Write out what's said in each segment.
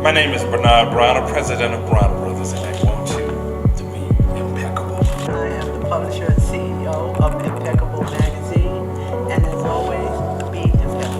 My name is Bronner, president of Bronner Brothers, and I want you to be impeccable. I am the publisher and CEO of Empeccable magazine, and as always, be impeccable.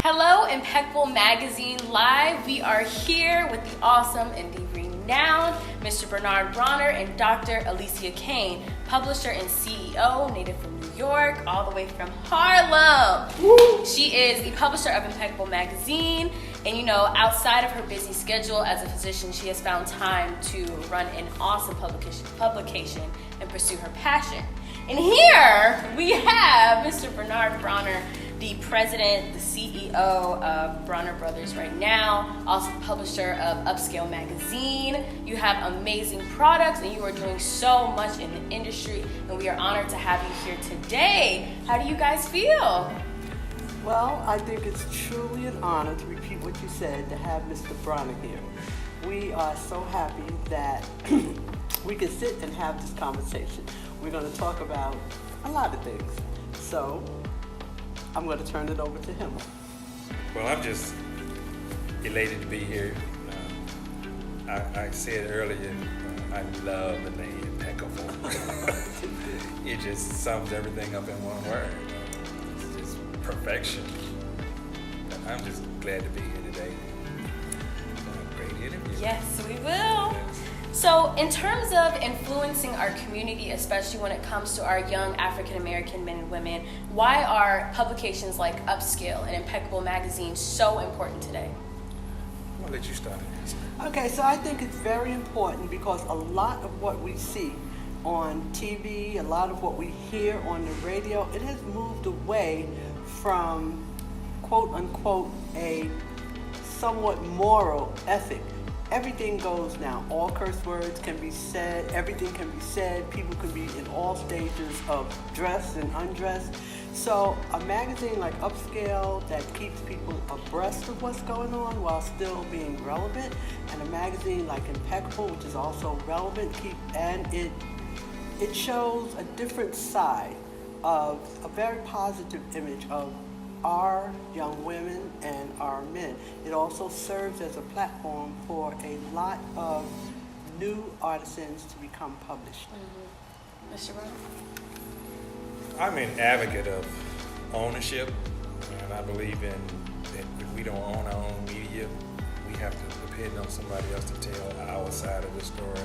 Hello, Empeccable Magazine Live. We are here with the awesome and the renowned Mr. Bernard Bronner and Dr. Alicia Kane, publisher and CEO, native from New York, all the way from Harlem. Woo. She is the publisher of Empeccable Magazine, and outside of her busy schedule as a physician, she has found time to run an awesome publication and pursue her passion. And here we have Mr. Bernard Bronner, the president, the CEO of Bronner Brothers right now, also the publisher of Upscale Magazine. You have amazing products and you are doing so much in the industry, and we are honored to have you here today. How do you guys feel? Well, I think it's truly an honor, to repeat what you said, to have Mr. Bronner here. We are so happy that we can sit and have this conversation. We're going to talk about a lot of things. So I'm going to turn it over to him. Well, I'm just elated to be here. I said earlier, I love the name Impeccable. It just sums everything up in one word. It's just perfection. I'm just glad to be here today. Great interview. Yes, we will. So in terms of influencing our community, especially when it comes to our young African-American men and women, why are publications like Upscale and Impeccable Magazine so important today? I'll let you start. Okay, so I think it's very important because a lot of what we see on TV, a lot of what we hear on the radio, it has moved away from, quote unquote, a somewhat moral ethic. Everything goes now. All curse words can be said. Everything can be said. People can be in all stages of dress and undress. So a magazine like Upscale that keeps people abreast of what's going on while still being relevant, and a magazine like Impeccable, which is also relevant, and it shows a different side of a very positive image of our young women and our men. It also serves as a platform for a lot of new artisans to become published. Mm-hmm. Mr. Brown? I'm an advocate of ownership, and I believe in that if we don't own our own media, we have to depend on somebody else to tell our side of the story.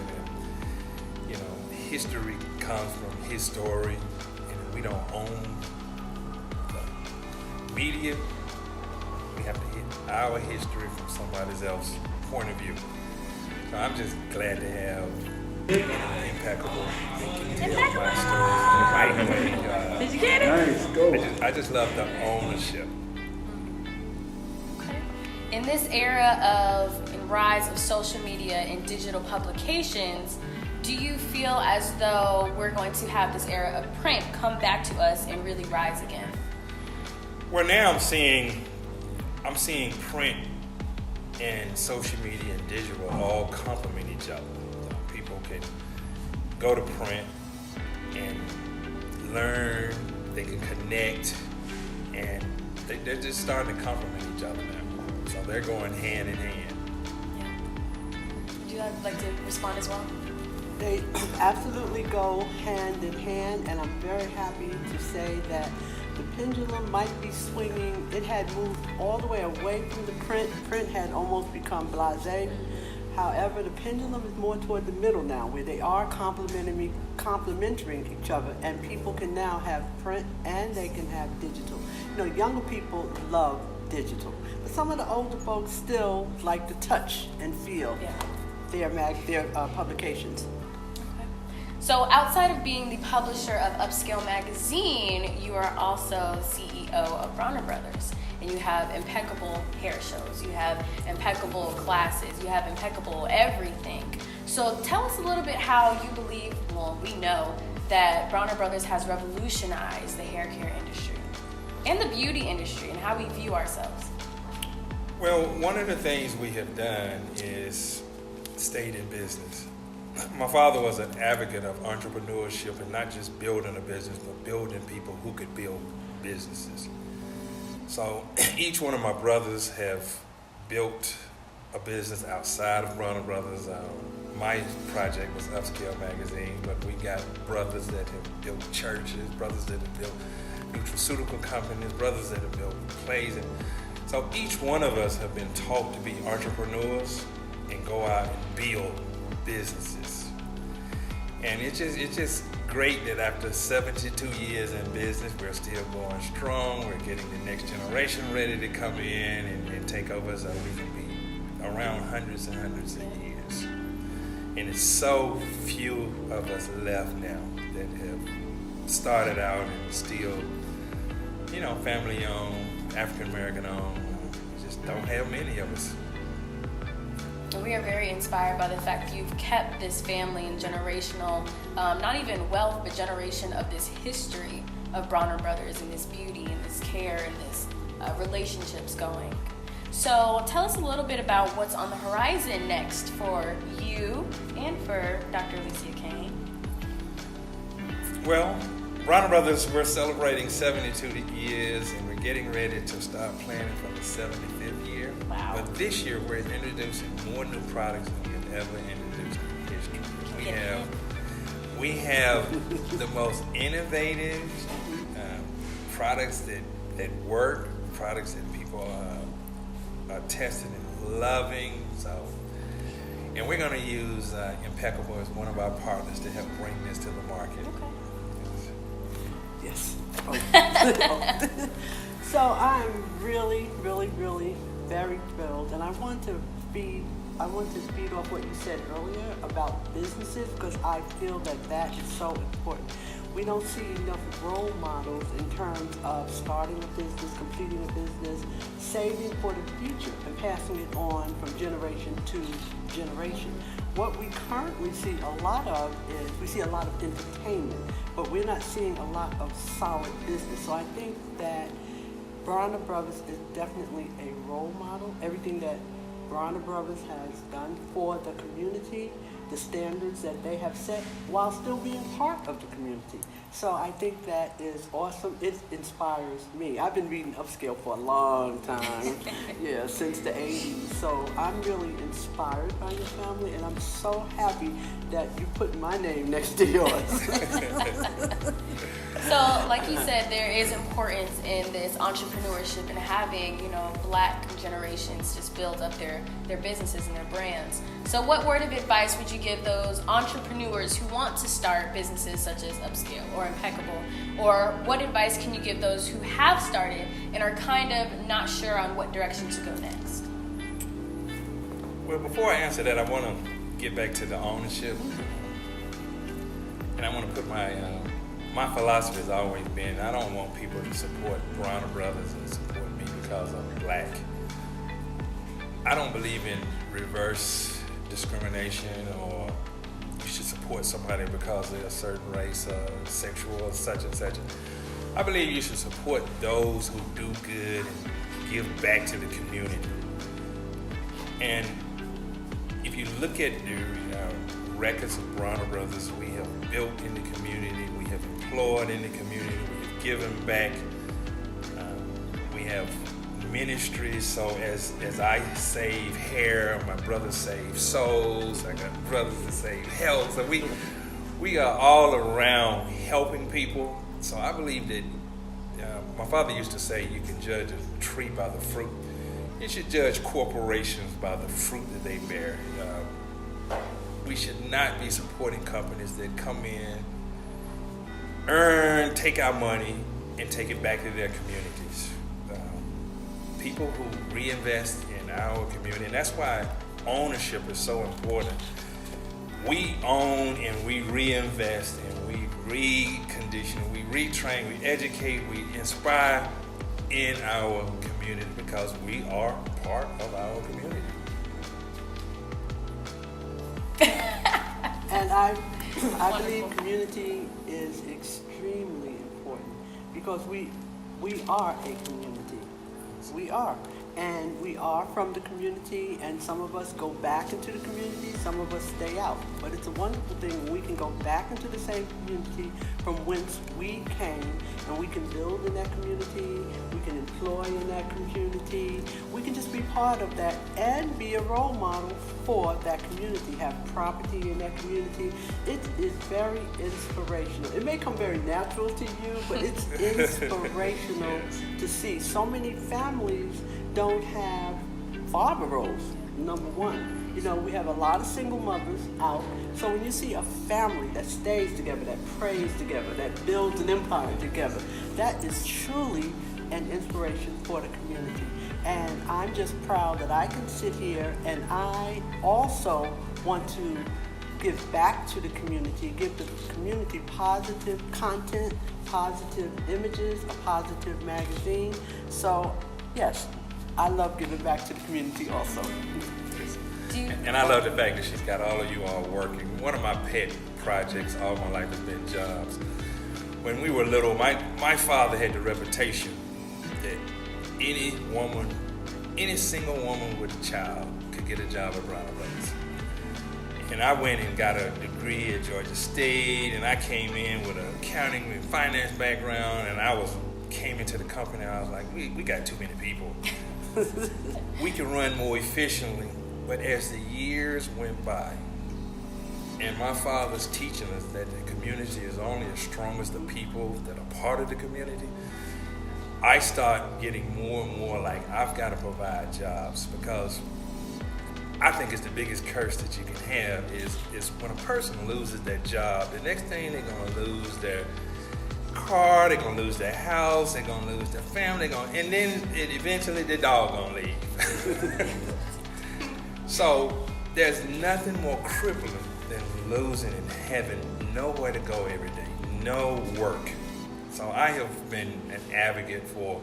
And history comes from his story, and if we don't own media, we have to hit our history from somebody else's point of view. So I'm just glad to have Impeccable and can tell my story in the right way. Did you get it? Nice, go. I just love the ownership. Okay. In this era and rise of social media and digital publications, do you feel as though we're going to have this era of print come back to us and really rise again? Well, now I'm seeing print and social media and digital all complement each other. People can go to print and learn, they can connect, and they're just starting to complement each other now. So they're going hand in hand. Yeah. Would you like like to respond as well? They absolutely go hand in hand, and I'm very happy to say that the pendulum might be swinging. It had moved all the way away from the print. Print had almost become blasé. However, the pendulum is more toward the middle now, where they are complementing each other, and people can now have print and they can have digital. You know, younger people love digital, but some of the older folks still like to touch and feel their publications. So outside of being the publisher of Upscale Magazine, you are also CEO of Bronner Brothers. And you have Impeccable hair shows, you have Impeccable classes, you have Impeccable everything. So tell us a little bit how you believe, well, we know that Bronner Brothers has revolutionized the hair care industry and the beauty industry and how we view ourselves. Well, one of the things we have done is stayed in business. My father was an advocate of entrepreneurship and not just building a business, but building people who could build businesses. So each one of my brothers have built a business outside of Bronner Brothers. My project was Upscale Magazine, but we got brothers that have built churches, brothers that have built nutraceutical companies, brothers that have built plays. And so each one of us have been taught to be entrepreneurs and go out and build businesses. And it's just great that after 72 years in business, we're still going strong. We're getting the next generation ready to come in and take over, so we can be around hundreds and hundreds of years. And it's so few of us left now that have started out and still, you know, family owned, African American owned. We just don't have many of us. And we are very inspired by the fact that you've kept this family and generational, not even wealth, but generation of this history of Bronner Brothers and this beauty and this care and this relationships going. So tell us a little bit about what's on the horizon next for you and for Dr. Alicia Kane. Well, Bronner Brothers, we're celebrating 72 years and we're getting ready to start planning for the 75th year. Wow. But this year we're introducing more new products than we have ever introduced in history. We have the most innovative products that work, products that people are testing and loving. And we're going to use Impeccable as one of our partners to help bring this to the market. Okay. Yes. So I'm really, really, really very thrilled, and I want to speed off what you said earlier about businesses, because I feel that is so important. We don't see enough role models in terms of starting a business, completing a business, saving for the future, and passing it on from generation to generation. What we currently see a lot of is we see a lot of entertainment, but we're not seeing a lot of solid business. So I think that Bronner Brothers is definitely a role model. Everything that Bronner Brothers has done for the community, the standards that they have set, while still being part of the community. So I think that is awesome. It inspires me. I've been reading Upscale for a long time, since the 80s. So I'm really inspired by your family, and I'm so happy that you put my name next to yours. So, like you said, there is importance in this entrepreneurship and having, Black generations just build up their businesses and their brands. So what word of advice would you give those entrepreneurs who want to start businesses such as Upscale or Impeccable? Or what advice can you give those who have started and are kind of not sure on what direction to go next? Well, before I answer that, I want to get back to the ownership. And I want to put my philosophy has always been, I don't want people to support Bronner Brothers and support me because I'm Black. I don't believe in reverse discrimination or you should support somebody because they're a certain race or sexual or such and such. I believe you should support those who do good and give back to the community. And if you look at the records of Bronner Brothers, we have built in the community, we have employed in the community, we have given back, we have ministry. So as I save hair, my brothers save souls. I got brothers that save health. So we are all around helping people. So I believe that my father used to say you can judge a tree by the fruit. You should judge corporations by the fruit that they bear. We should not be supporting companies that come in, take our money, and take it back to their communities. People who reinvest in our community, and that's why ownership is so important. We own and we reinvest and we recondition, we retrain, we educate, we inspire in our community because we are part of our community. And I believe community is extremely important because we are a community. We are. And we are from the community, and some of us go back into the community, some of us stay out. But it's a wonderful thing when we can go back into the same community from whence we came, and we can build in that community, we can employ in that community, we can just be part of that and be a role model for that community, have property in that community. It is very inspirational. It may come very natural to you, but it's inspirational to see so many families don't have father roles, number one. You know, we have a lot of single mothers out. So when you see a family that stays together, that prays together, that builds an empire together, that is truly an inspiration for the community. And I'm just proud that I can sit here, and I also want to give back to the community, give the community positive content, positive images, a positive magazine. So, yes, I love giving back to the community also. And I love the fact that she's got all of you all working. One of my pet projects all my life has been jobs. When we were little, my father had the reputation that any single woman with a child could get a job at Bronner. And I went and got a degree at Georgia State, and I came in with an accounting and finance background, and came into the company, and I was like, we got too many people. We can run more efficiently. But as the years went by, and my father's teaching us that the community is only as strong as the people that are part of the community, I start getting more and more like I've got to provide jobs, because I think it's the biggest curse that you can have is when a person loses their job, the next thing they're going to lose their car, they're going to lose their house, they're going to lose their family, and then eventually the dog going to leave. So there's nothing more crippling than losing and having nowhere to go every day, no work. So I have been an advocate for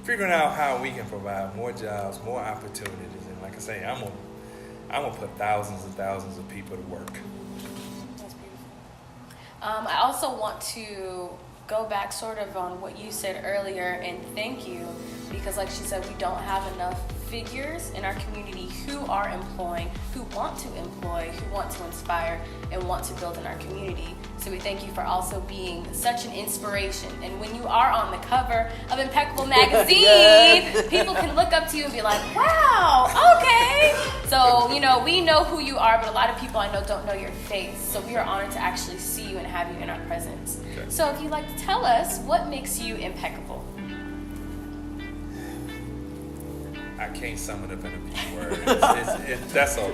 figuring out how we can provide more jobs, more opportunities, and like I say, I'm gonna put thousands and thousands of people to work. That's beautiful. I also want to go back sort of on what you said earlier and thank you, because like she said, we don't have enough figures in our community who are employing, who want to employ, who want to inspire, and want to build in our community. So we thank you for also being such an inspiration. And when you are on the cover of Empeccable magazine, yes, people can look up to you and be like, wow, okay. So, you know, we know who you are, but a lot of people I know don't know your face. So we are honored to actually see you and have you in our presence. Okay. So if you'd like to tell us, what makes you impeccable? I can't sum it up in a few words. That's a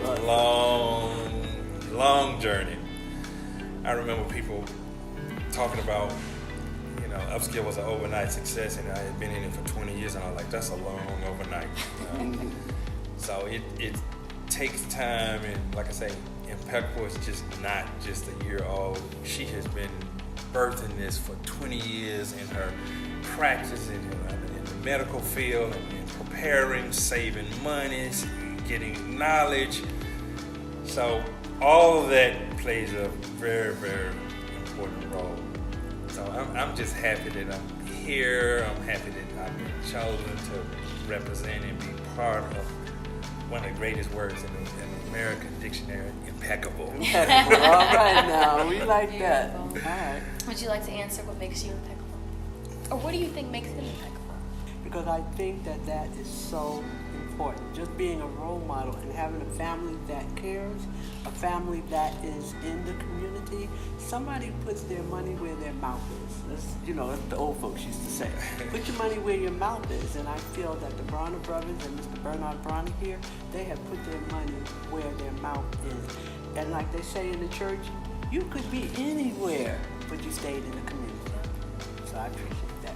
long journey. I remember people talking about, you know, Upskill was an overnight success, and I had been in it for 20 years, and I was like, that's a long overnight. So it takes time, and like I say, Empeccable is just not just a year old. She has been birthing this for 20 years in her practice in the medical field, and preparing, saving money, getting knowledge. So all of that plays a very, very important role. So I'm just happy that I'm here. I'm happy that I've been chosen to represent and be part of one of the greatest words in the American dictionary, impeccable. All right now, we like that. All right. Would you like to answer what makes you impeccable? Or what do you think makes him impeccable? because I think that that is so important. Just being a role model and having a family that cares, a family that is in the community. Somebody puts their money where their mouth is. That's the old folks used to say. Put your money where your mouth is. And I feel that the Bronner brothers and Mr. Bernard Bronner here, they have put their money where their mouth is. And like they say in the church, you could be anywhere, but you stayed in the community. So I appreciate that.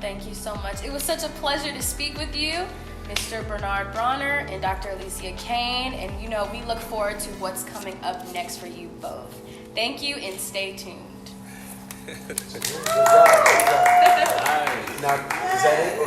Thank you so much. It was such a pleasure to speak with you, Mr. Bernard Bronner and Dr. Alicia Kane. And we look forward to what's coming up next for you both. Thank you and stay tuned. Good job. Now, is that it?